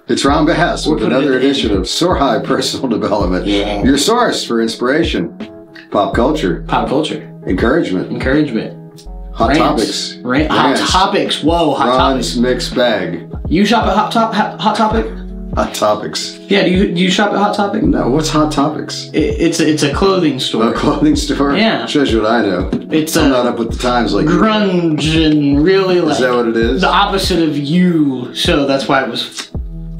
It's Ron Bass with another edition of Soar High Personal Development. Yeah. Your source for inspiration, pop culture, encouragement, hot topics. Hot topics. Whoa, hot Ron's topics. mixed bag. You shop at Hot Topic? Hot topics. Yeah, do you shop at Hot Topic? No, what's Hot Topics? It's a clothing store. A clothing store? Yeah. Shows you what I know. I'm not up with the times like grunge and really like. Is that what it is? The opposite of you. So that's why it was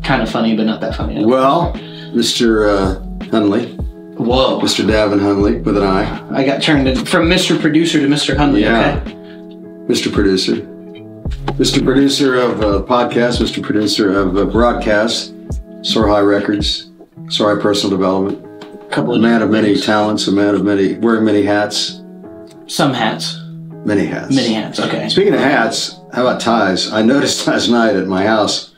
kind of funny, but not that funny. Well, Mr. Hunley. Whoa. Mr. Davin Hunley with an I. I got turned in from Mr. Producer to Mr. Hunley. Yeah. Okay. Mr. Producer. Mr. Producer of podcast, Mr. Producer of broadcast, Soar High Records, Soar High Personal Development. A man of many talents, a man of many, wearing many hats. Some hats. Many hats. Many hats, okay. Speaking of hats, how about ties? I noticed last night at my house,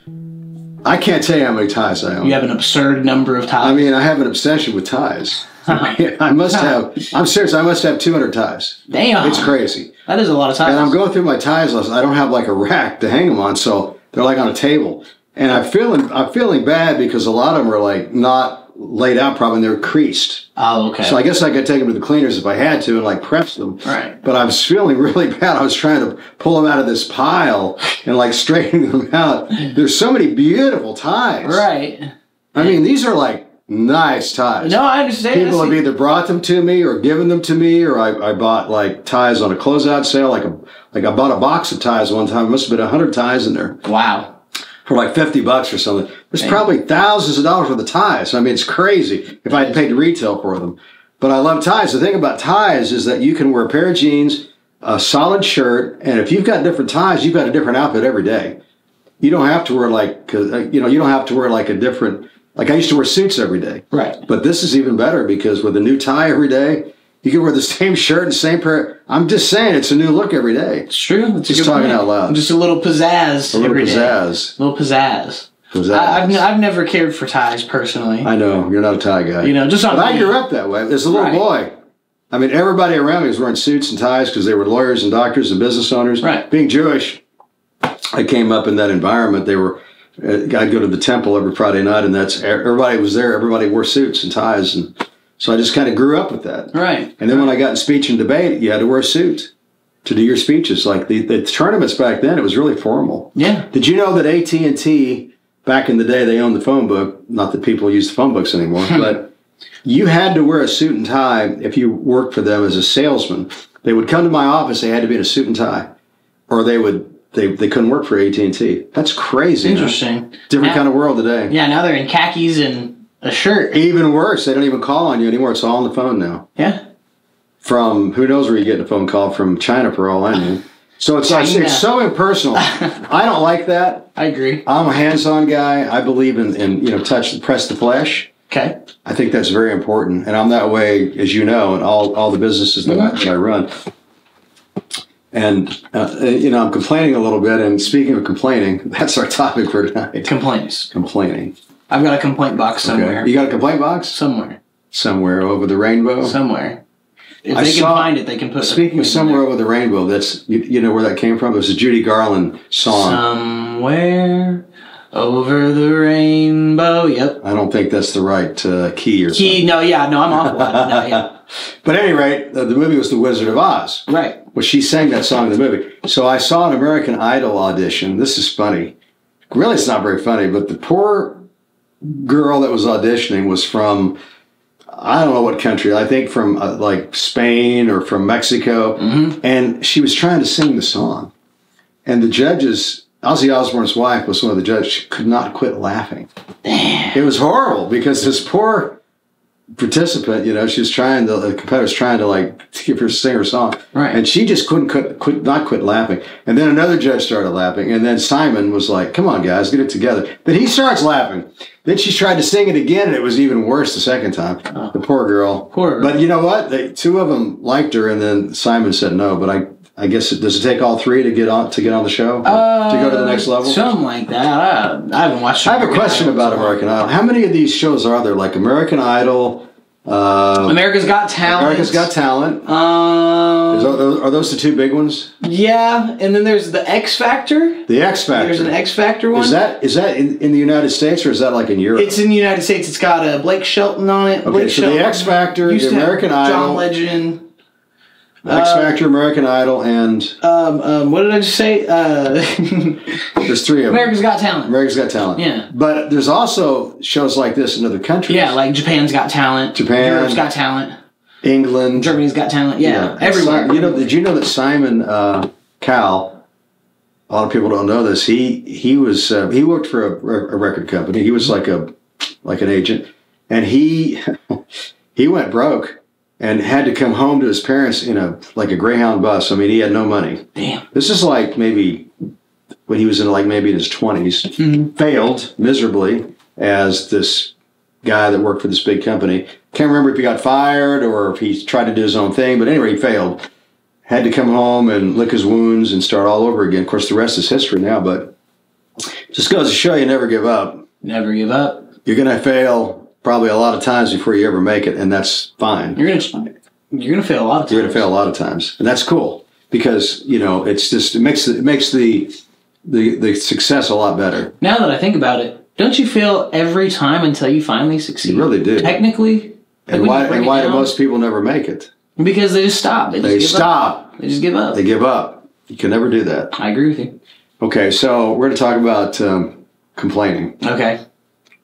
I can't tell you how many ties I own. You have an absurd number of ties. I mean, I have an obsession with ties. I must have, I'm serious, I must have 200 ties. Damn. It's crazy. That is a lot of ties. And I'm going through my ties list. I don't have like a rack to hang them on, so they're like on a table. And I'm feeling bad because a lot of them are like not laid out properly and they're creased. Oh, okay. So I guess I could take them to the cleaners if I had to and like press them. Right. But I was feeling really bad. I was trying to pull them out of this pile and like straighten them out. There's so many beautiful ties. Right. I mean, these are like nice ties. No, I understand. People have either brought them to me or given them to me, or I bought like ties on a closeout sale. Like I bought a box of ties one time. It must have been 100 ties in there. Wow. For like $50 or something. There's probably thousands of dollars worth of ties. I mean, it's crazy if I had paid retail for them. But I love ties. The thing about ties is that you can wear a pair of jeans, a solid shirt, and if you've got different ties, you've got a different outfit every day. You don't have to wear like, you don't have to wear like a different, like I used to wear suits every day. Right. But this is even better because with a new tie every day, you can wear the same shirt and same pair. I'm just saying, it's a new look every day. It's true. It's just talking out loud. Just a little pizzazz. A little every pizzazz. Day. A little pizzazz. I've never cared for ties personally. I know you're not a tie guy. But I grew up that way. As a little boy, I mean, everybody around me was wearing suits and ties because they were lawyers and doctors and business owners. Right. Being Jewish, I came up in that environment. They were. I'd go to the temple every Friday night, and everybody was there. Everybody wore suits and ties, and so I just kind of grew up with that. Right. And then when I got in speech and debate, you had to wear a suit to do your speeches. Like the tournaments back then, it was really formal. Yeah. Did you know that AT&T back in the day, they owned the phone book? Not that people use the phone books anymore, but you had to wear a suit and tie if you worked for them as a salesman. They would come to my office. They had to be in a suit and tie, or they couldn't work for AT&T. That's crazy. Interesting. Huh? Different kind of world today. Yeah, now they're in khakis and a shirt. Even worse, they don't even call on you anymore. It's all on the phone now. Yeah. From who knows where you get a phone call from China for all I know. So it's so impersonal. I don't like that. I agree. I'm a hands-on guy. I believe in touch, press the flesh. Okay. I think that's very important, and I'm that way, as you know, in all the businesses that I run. And I'm complaining a little bit. And speaking of complaining, that's our topic for tonight. Complaints. Complaining. I've got a complaint box somewhere. Okay. You got a complaint box? Somewhere over the rainbow? Somewhere. If they can find it, they can put it. Speaking of somewhere over the rainbow, that's you know where that came from? It was a Judy Garland song. Somewhere over the rainbow. Yep. I don't think that's the right key or something. No, I'm awful at it. No, yeah. But at any rate, the movie was The Wizard of Oz. Right. Well, she sang that song in the movie. So I saw an American Idol audition. This is funny. Really, it's not very funny, but the poor girl that was auditioning was from, I don't know what country, I think from like Spain or from Mexico. Mm-hmm. And she was trying to sing the song. And the judges, Ozzy Osbourne's wife was one of the judges, she could not quit laughing. Damn. It was horrible because this poor participant, she was trying to, the competitor's trying to like give her sing her song. Right. And she just could not quit laughing. And then another judge started laughing. And then Simon was like, come on, guys, get it together. Then he starts laughing. Then she tried to sing it again, and it was even worse the second time. Oh. The poor girl. But you know what? Two of them liked her, and then Simon said no. But I guess does it take all three to get on the show? To go to the next level? Something like that. I haven't watched it. I have a question about American Idol. How many of these shows are there? Like American Idol, America's Got Talent. America's Got Talent. Are those the two big ones? Yeah, and then there's the X Factor. The X Factor. There's an X Factor one. Is that in the United States or is that like in Europe? It's in the United States. It's got Blake Shelton on it. Okay, Blake so Shelton the X Factor, the American Idol, John Legend. X Factor, American Idol, and what did I just say? there's three of them. America's Got Talent. America's Got Talent. Yeah. But there's also shows like this in other countries. Yeah, like Japan's Got Talent. Europe's Got Talent. England. Germany's Got Talent. Yeah. Everywhere. Did you know that Simon Cowell, a lot of people don't know this, he worked for a record company. He was like an agent, and he went broke and had to come home to his parents in a Greyhound bus. I mean, he had no money. Damn. This is like maybe when he was in maybe in his 20s. Mm-hmm. Failed miserably as this guy that worked for this big company. Can't remember if he got fired or if he tried to do his own thing, but anyway, he failed. Had to come home and lick his wounds and start all over again. Of course, the rest is history now, but just goes to show you never give up. Never give up. You're going to fail probably a lot of times before you ever make it, and that's fine. You're gonna fail a lot of times. You're gonna fail a lot of times, and that's cool because it makes the success a lot better. Now that I think about it, don't you fail every time until you finally succeed? You really do. Technically. And why do most people never make it? Because they just stop. They stop. They just give up. They give up. You can never do that. I agree with you. Okay, so we're going to talk about complaining. Okay.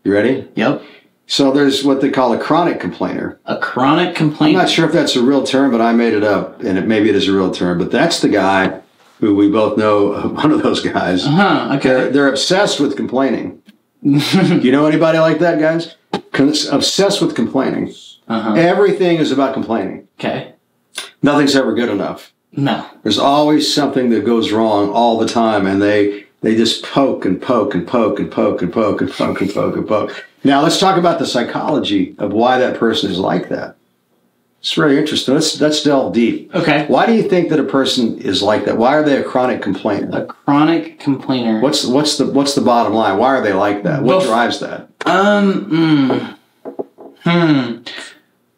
You ready? Yep. So there's what they call a chronic complainer. A chronic complainer. I'm not sure if that's a real term, but I made it up, and maybe it is a real term. But that's the guy who we both know, one of those guys. Okay. They're obsessed with complaining. Do you know anybody like that, guys? Obsessed with complaining. Everything is about complaining. Okay. Nothing's ever good enough. No. There's always something that goes wrong all the time, and they just poke and poke and poke and poke and poke and poke and poke and poke. Now, let's talk about the psychology of why that person is like that. It's very interesting. Let's delve deep. Okay. Why do you think that a person is like that? Why are they a chronic complainer? A chronic complainer. What's the bottom line? Why are they like that? What drives that?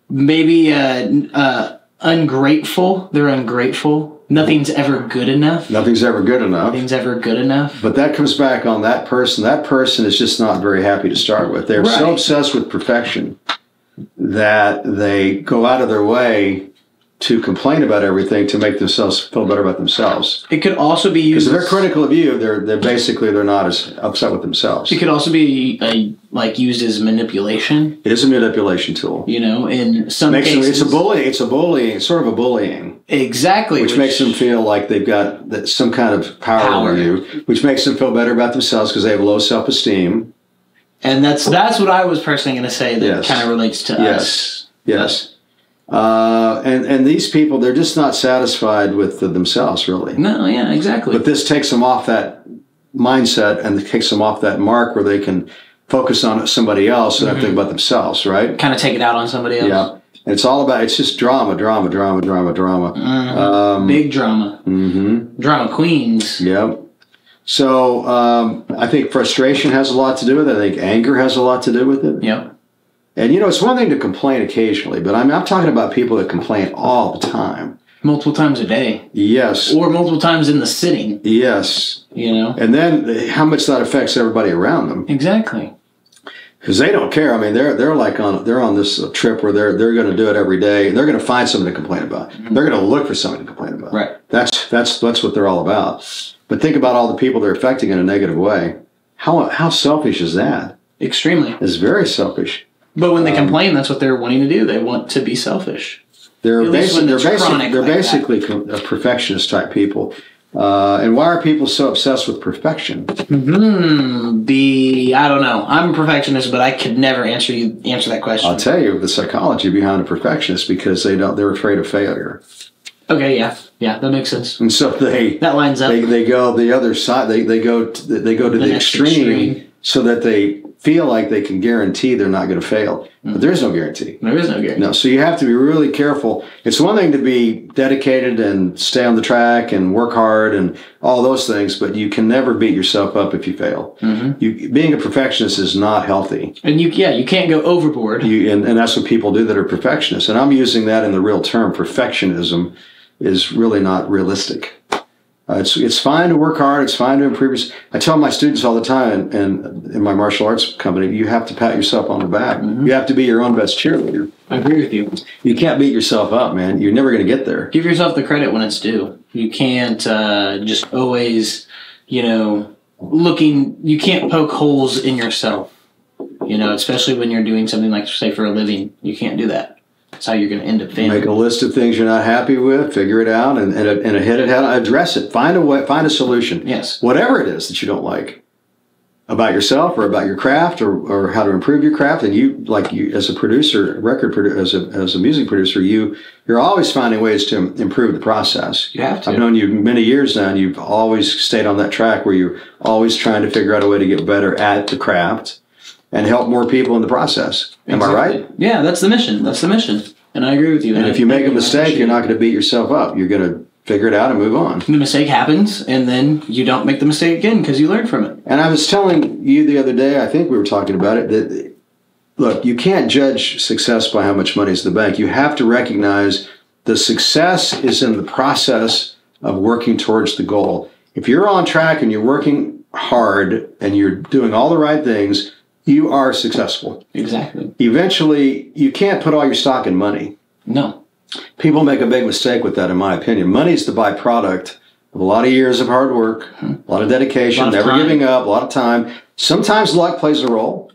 Maybe ungrateful. They're ungrateful. Nothing's ever good enough. Nothing's ever good enough. Nothing's ever good enough. But that comes back on that person. That person is just not very happy to start with. They're so obsessed with perfection that they go out of their way to complain about everything to make themselves feel better about themselves. It could also be used. Because if they're critical of you, they're not as upset with themselves. It could also be used as manipulation. It is a manipulation tool. In some cases, it's a bullying, sort of a bullying. Exactly, which makes them feel like they've got some kind of power over you, which makes them feel better about themselves because they have low self-esteem. And that's what I was personally going to say that kind of relates to us. Yes. And these people, they're just not satisfied with themselves, really. No, yeah, exactly. But this takes them off that mindset and it takes them off that mark where they can focus on somebody else and not think about themselves, right? Kind of take it out on somebody else. Yeah. And it's just drama. Big drama. Mm-hmm. Drama queens. Yep. So I think frustration has a lot to do with it. I think anger has a lot to do with it. Yep. And, it's one thing to complain occasionally, but I'm talking about people that complain all the time. Multiple times a day. Yes. Or multiple times in the sitting. Yes. And then how much that affects everybody around them. Exactly. Because they don't care. I mean, they're on this trip where they're going to do it every day, and they're going to find something to complain about. Mm-hmm. They're going to look for something to complain about. Right. That's what they're all about. But think about all the people they're affecting in a negative way. How selfish is that? Extremely. It's very selfish. But when they complain, that's what they're wanting to do. They want to be selfish. They're basically a perfectionist type people. And why are people so obsessed with perfection? I don't know. I'm a perfectionist, but I could never answer that question. I'll tell you the psychology behind a perfectionist because they're afraid of failure. Okay, yeah, that makes sense. And so that lines up. They go the other side. They go to the extreme so that they feel like they can guarantee they're not going to fail. But there is no guarantee. There is no guarantee. No, so you have to be really careful. It's one thing to be dedicated and stay on the track and work hard and all those things, but you can never beat yourself up if you fail. Being a perfectionist is not healthy. And you can't go overboard. And that's what people do that are perfectionists. And I'm using that in the real term. Perfectionism is really not realistic. It's fine to work hard. It's fine to improve yourself. I tell my students all the time, and in my martial arts company, you have to pat yourself on the back. You have to be your own best cheerleader. I agree with you. You can't beat yourself up, man. You're never going to get there. Give yourself the credit when it's due. You can't just always, you can't poke holes in yourself. Especially when you're doing something like, say, for a living. You can't do that. That's how you're going to end up failing. Make a list of things you're not happy with, figure it out, and hit it head on. Address it. Find a way. Find a solution. Yes. Whatever it is that you don't like about yourself or about your craft or how to improve your craft, and you as a producer, as a music producer, you're always finding ways to improve the process. You have to. I've known you many years now, and you've always stayed on that track where you're always trying to figure out a way to get better at the craft and help more people in the process. Am I right? Yeah, that's the mission. And I agree with you. And if you make a mistake, you're not going to beat yourself up. You're going to figure it out and move on. The mistake happens, and then you don't make the mistake again because you learn from it. And I was telling you the other day, I think we were talking about it, that, look, you can't judge success by how much money is in the bank. You have to recognize the success is in the process of working towards the goal. If you're on track and you're working hard and you're doing all the right things, you are successful. Exactly. Eventually, you can't put all your stock in money. No. People make a big mistake with that, in my opinion. Money is the byproduct of a lot of years of hard work, a lot of dedication, never giving up, a lot of time. Sometimes luck plays a role.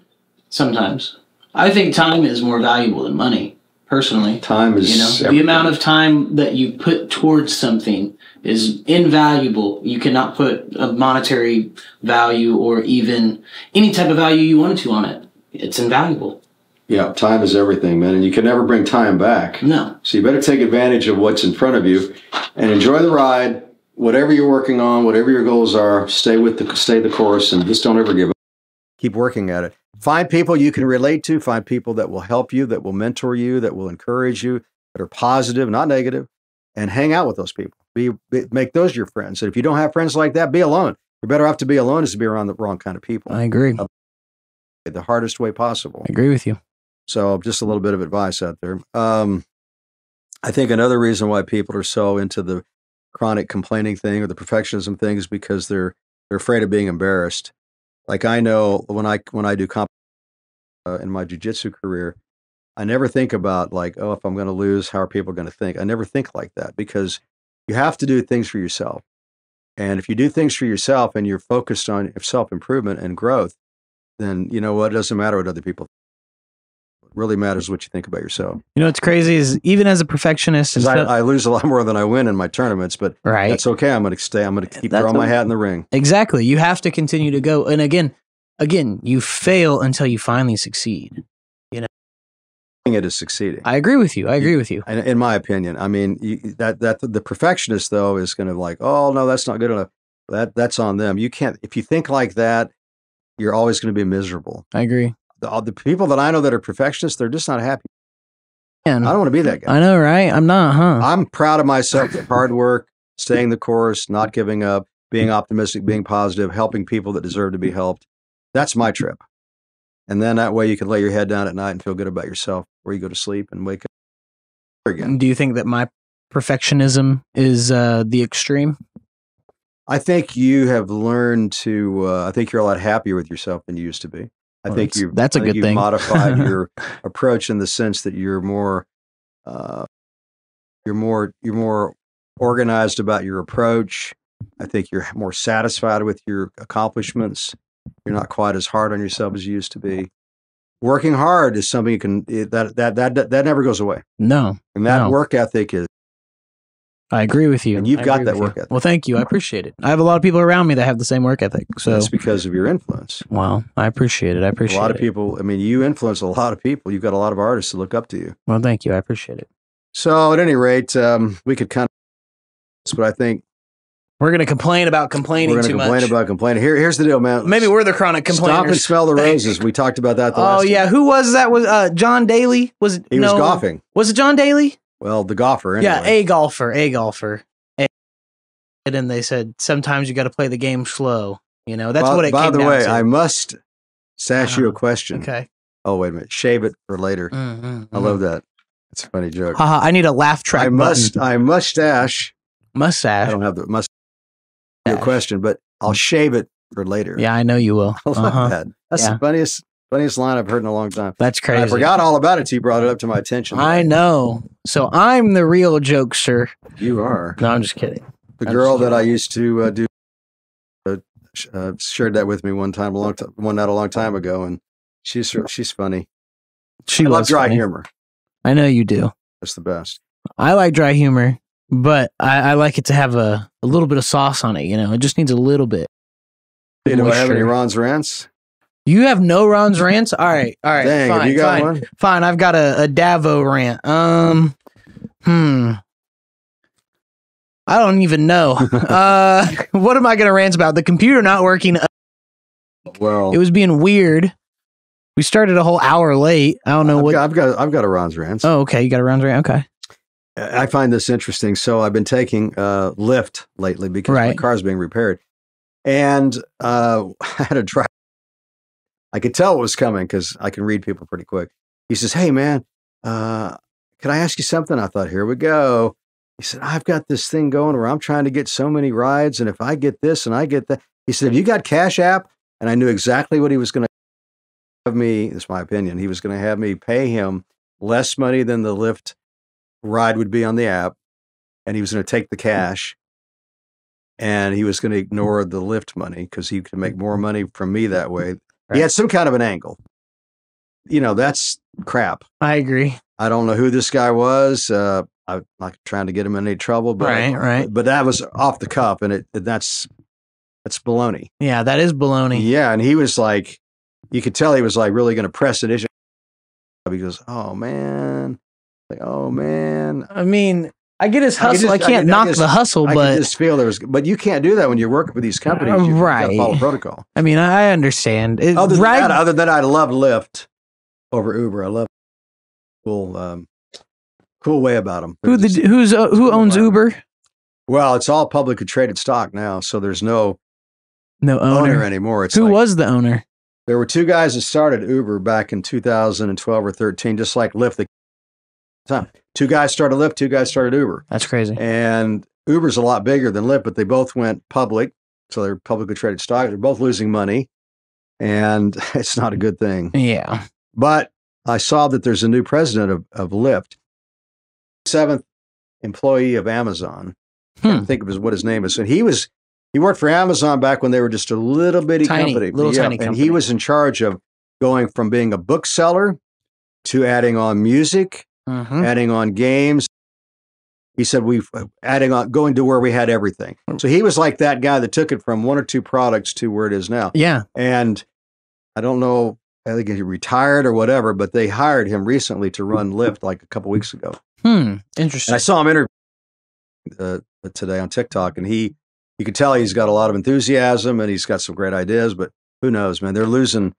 Sometimes. I think time is more valuable than money, personally. Time is the amount of time that you put towards something is invaluable. You cannot put a monetary value or even any type of value you wanted to on it. It's invaluable. Yeah, time is everything, man, and you can never bring time back. No. So you better take advantage of what's in front of you and enjoy the ride. Whatever you're working on, whatever your goals are, stay the course, and just don't ever give up. Keep working at it. Find people you can relate to. Find people that will help you, that will mentor you, that will encourage you, that are positive, not negative, and hang out with those people. Make those your friends. And if you don't have friends like that, be alone. You're better off to be alone as to be around the wrong kind of people. I agree. The hardest way possible. I agree with you. So just a little bit of advice out there. I think another reason why people are so into the chronic complaining thing or the perfectionism thing is because they're afraid of being embarrassed. Like I know when I do in my jiu-jitsu career, I never think about like, oh, if I'm going to lose, how are people going to think? I never think like that because you have to do things for yourself. And if you do things for yourself and you're focused on self-improvement and growth, then you know what? It doesn't matter what other people think. What really matters what you think about yourself. What's crazy is even as a perfectionist, I lose a lot more than I win in my tournaments, but that's okay. I'm going to stay. I'm going to keep throwing my hat in the ring. Exactly. You have to continue to go. And again, you fail until you finally succeed. It is succeeding. I agree with you. In my opinion, I mean that the perfectionist though is going to like, oh no, that's not good enough. That's on them. You can't. If you think like that, you're always going to be miserable. I agree. The people that I know that are perfectionists, they're just not happy. Man, I don't want to be that guy. I know, right? I'm not, huh? I'm proud of myself for hard work, staying the course, not giving up, being optimistic, being positive, helping people that deserve to be helped. That's my trip. And then that way you can lay your head down at night and feel good about yourself where you go to sleep and wake up again. Do you think that my perfectionism is the extreme? I think you have learned to, I think you're a lot happier with yourself than you used to be. That's a good thing. You've modified your approach in the sense that you're more organized about your approach. I think you're more satisfied with your accomplishments. You're not quite as hard on yourself as you used to be. Working hard is something you can that never goes away. No, and that work ethic is. I agree with you. And you've got that work ethic. Well, thank you. I appreciate it. I have a lot of people around me that have the same work ethic. So that's because of your influence. Wow, I appreciate it. A lot of people. I mean, you influence a lot of people. You've got a lot of artists to look up to you. Well, thank you. I appreciate it. So, at any rate, we could kind of, but I think We're gonna complain about complaining We're too going to complain much. about complaining. Here's the deal, man. Maybe we're the chronic complainers. Stop and smell the roses. We talked about that the last time. Yeah, who was that? Was John Daly? Was it? He was golfing. Was it John Daly? Well, the golfer, anyway. Yeah, a golfer. And then they said sometimes you got to play the game slow. You know, that's what it came down to. By the way, I must ask you a question. Okay. Oh, wait a minute. Shave it for later. I love that. It's a funny joke. Haha, I need a laugh track. I mustache. Mustache. I don't have the mustache. Your question, but I'll shave it for later. Yeah, I know you will. I love that. That's the funniest line I've heard in a long time. That's crazy. And I forgot all about it till you brought it up to my attention. I know. So I'm the real jokester. You are. No, I'm just kidding. The girl that I used to do shared that with me one night a long time ago, and she's funny. I love dry humor. I know you do. That's the best. I like dry humor, but I like it to have a little bit of sauce on it. You know, it just needs a little bit. Hey, do I have any Ron's rants? You have no Ron's rants? All right. Dang, fine, have you got one? Fine, I've got a Davo rant. I don't even know. What am I going to rant about? The computer not working. Well, it was being weird. We started a whole hour late. I don't know I've got a Ron's rant. Oh, okay. You got a Ron's rant. Okay. I find this interesting. So I've been taking Lyft lately because my car's being repaired, and I had a driver. I could tell it was coming because I can read people pretty quick. He says, "Hey, man, can I ask you something?" I thought, here we go. He said, "I've got this thing going where I'm trying to get so many rides, and if I get this and I get that," he said, "Have you got Cash App?" And I knew exactly what he was going to have me. This is my opinion. He was going to have me pay him less money than the Lyft ride would be on the app, and he was going to take the cash, and he was going to ignore the Lyft money because he could make more money from me that way. Right. He had some kind of an angle. You know, that's crap. I agree. I don't know who this guy was. I'm not trying to get him in any trouble, but right. But that was off the cuff, and that's baloney. Yeah, that is baloney. Yeah, and he was like, you could tell he was like really going to press an issue. He goes, "Oh man, like, oh man." I mean, I get his hustle. I can't knock the hustle, but I just feel but you can't do that when you're working with these companies. You gotta follow protocol. I mean, I understand. Other than that, I love Lyft over Uber. I love cool way about them. Who owns Uber? Well, it's all publicly traded stock now, so there's no owner anymore. Who was the owner? There were two guys that started Uber back in 2012 or 13, just like Lyft. Two guys started Lyft, two guys started Uber. That's crazy. And Uber's a lot bigger than Lyft, but they both went public, so they're publicly traded stock. They're both losing money, and it's not a good thing. Yeah. But I saw that there's a new president of Lyft, seventh employee of Amazon. I can't think of what his name is. And he worked for Amazon back when they were just a little bitty company. Tiny company. And he was in charge of going from being a bookseller to adding on music, adding on games. He said going to where we had everything. So he was like that guy that took it from one or two products to where it is now. Yeah. And I don't know, I think he retired or whatever, but they hired him recently to run Lyft like a couple weeks ago. Interesting. And I saw him interview today on TikTok, and you could tell he's got a lot of enthusiasm and he's got some great ideas, but who knows, man, they're losing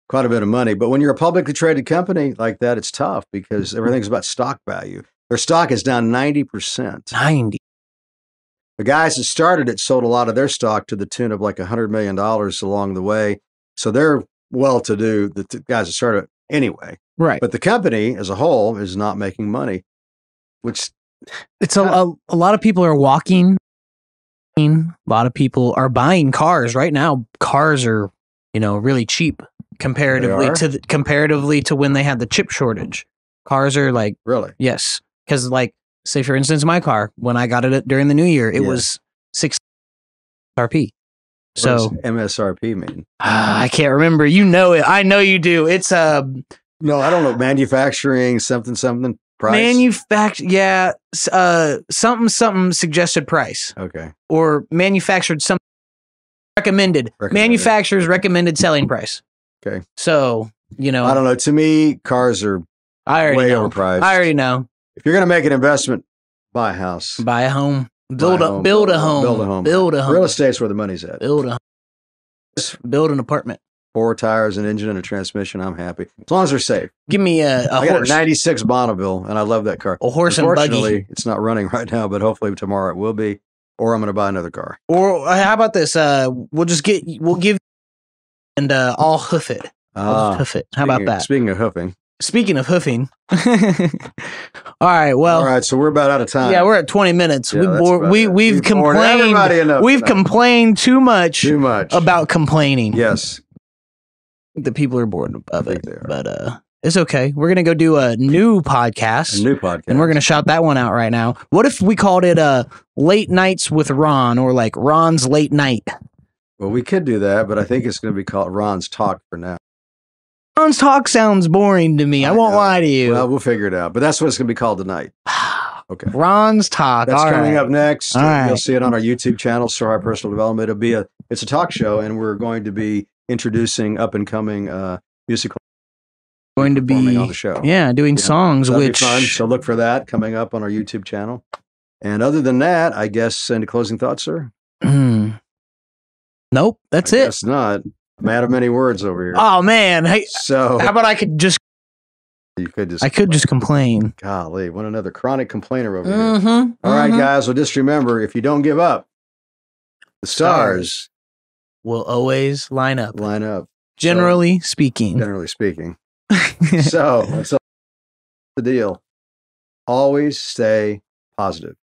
quite a bit of money. But when you're a publicly traded company like that, it's tough because everything's about stock value. Their stock is down 90%. 90. The guys that started it sold a lot of their stock to the tune of like $100 million along the way. So they're well-to-do, the guys that started it anyway. Right. But the company as a whole is not making money, which... It's a lot of people are walking. A lot of people are buying cars right now. Cars are, really cheap comparatively to when they had the chip shortage. Cars are like, really? Yes. Because like, say for instance, my car, when I got it during the new year, it was $6 RP. So what does MSRP mean? I can't remember. You know it. I know you do. It's no, I don't know. Manufacturing something price. Something suggested price. Okay. Or manufactured something recommended. Manufacturer's recommended selling price. Okay. So, I don't know. To me, cars are way overpriced. I already know. If you're going to make an investment, buy a house. Buy a home. Build a home. Build a home. Build a home. Real estate's where the money's at. Build a home. Build an apartment. 4 tires, an engine, and a transmission. I'm happy as long as they're safe. Give me a I got horse. a '96 Bonneville, and I love that car. A horse and Unfortunately, buggy. it's not running right now, but hopefully tomorrow it will be. Or I'm going to buy another car. Or how about this? We'll give and I'll hoof it. I'll hoof it. How about that? Speaking of hoofing. Speaking of hoofing. All right. Well. All right. So we're about out of time. Yeah, we're at 20 minutes. Yeah, We've complained. We've complained too much about complaining. Yes. The people are bored of it, but it's okay. We're gonna go do a new podcast. And we're gonna shout that one out right now. What if we called it Late Nights with Ron, or like Ron's Late Night? Well, we could do that, but I think it's gonna be called Ron's Talk for now. Ron's Talk sounds boring to me. I won't lie to you. Well, we'll figure it out. But that's what it's gonna be called tonight. Okay. Ron's Talk. That's coming up next. All right. You'll see it on our YouTube channel, Soar High Personal Development. It's a talk show, and we're going to be introducing up and coming musical. Going to be on the show. Yeah, doing songs. That'll which be fun. So look for that coming up on our YouTube channel. And other than that, I guess any closing thoughts, sir? Nope, that's it. It's not. Man of many words over here. Oh man. Hey, so how about I could just complain. Golly, what another chronic complainer over here. All right, guys. Well, just remember, if you don't give up, the stars will always line up. Generally speaking. So that's the deal. Always stay positive.